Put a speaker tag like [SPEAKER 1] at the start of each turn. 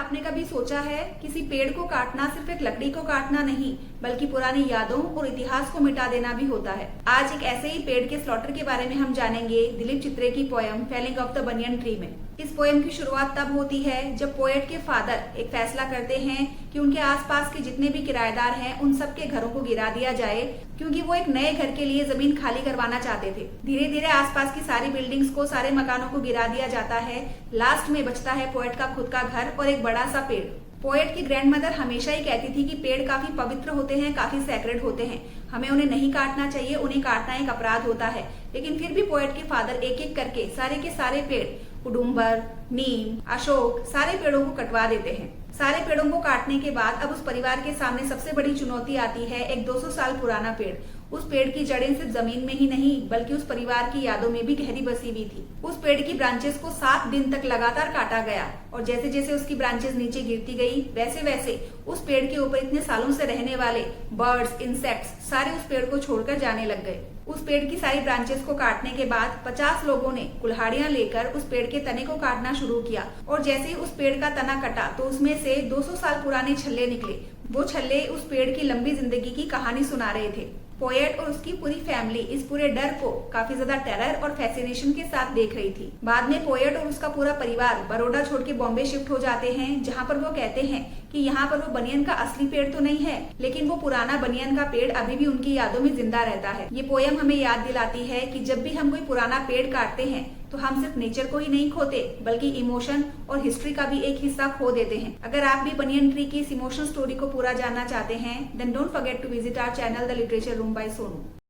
[SPEAKER 1] आपने कभी सोचा है किसी पेड़ को काटना सिर्फ एक लकड़ी को काटना नहीं बल्कि पुरानी यादों और इतिहास को मिटा देना भी होता है। आज एक ऐसे ही पेड़ के स्लॉटर के बारे में हम जानेंगे दिलीप चित्रे की poem felling of the banyan tree में। इस पोयम की शुरुआत तब होती है जब पोएट के फादर एक फैसला करते हैं कि उनके आसपास के जितने भी किराएदार हैं उन सबके घरों को गिरा दिया जाए, क्योंकि वो एक नए घर के लिए जमीन खाली करवाना चाहते थे। धीरे धीरे आसपास की सारी बिल्डिंग्स को, सारे मकानों को गिरा दिया जाता है। लास्ट में बचता है पोएट का खुद का घर और एक बड़ा सा पेड़। पोएट की ग्रैंडमदर हमेशा ही कहती थी कि पेड़ काफी पवित्र होते हैं, काफी सैक्रेड होते हैं, हमें उन्हें नहीं काटना चाहिए, उन्हें काटना एक अपराध होता है। लेकिन फिर भी पोएट के फादर एक एक करके सारे के सारे पेड़, उडुम्बर, नीम, अशोक, सारे पेड़ों को कटवा देते हैं। सारे पेड़ों को काटने के बाद अब उस परिवार के सामने सबसे बड़ी चुनौती आती है एक 200 साल पुराना पेड़। उस पेड़ की जड़ें सिर्फ जमीन में ही नहीं बल्कि उस परिवार की यादों में भी गहरी बसी हुई थी। उस पेड़ की ब्रांचेस को 7 दिन तक लगातार काटा गया और जैसे जैसे उसकी ब्रांचेस नीचे गिरती गई वैसे वैसे उस पेड़ के ऊपर इतने सालों से रहने वाले बर्ड्स, इंसेक्ट्स सारे उस पेड़ को छोड़कर जाने लग गए। उस पेड़ की सारी ब्रांचेस को काटने के बाद 50 लोगों ने कुल्हाड़ियां लेकर उस पेड़ के तने को काटना शुरू किया और जैसे ही उस पेड़ का तना कटा तो उसमें से 200 साल पुराने छल्ले निकले। वो छल्ले उस पेड़ की लंबी जिंदगी की कहानी सुना रहे थे। पोएट और उसकी पूरी फैमिली इस पूरे डर को काफी ज्यादा टेरर और फैसिनेशन के साथ देख रही थी। बाद में पोएट और उसका पूरा परिवार बड़ौदा छोड़ के बॉम्बे शिफ्ट हो जाते हैं, जहाँ पर वो कहते हैं कि यहाँ पर वो बनियन का असली पेड़ तो नहीं है लेकिन वो पुराना बनियन का पेड़ अभी भी उनकी यादों में जिंदा रहता है। ये पोयम हमें याद दिलाती है कि जब भी हम कोई पुराना पेड़ काटते हैं तो हम सिर्फ नेचर को ही नहीं खोते बल्कि इमोशन और हिस्ट्री का भी एक हिस्सा खो देते हैं। अगर आप भी बनियन ट्री की इस इमोशनल स्टोरी को पूरा जानना चाहते हैं then don't forget to visit our channel the literature room by Sonu.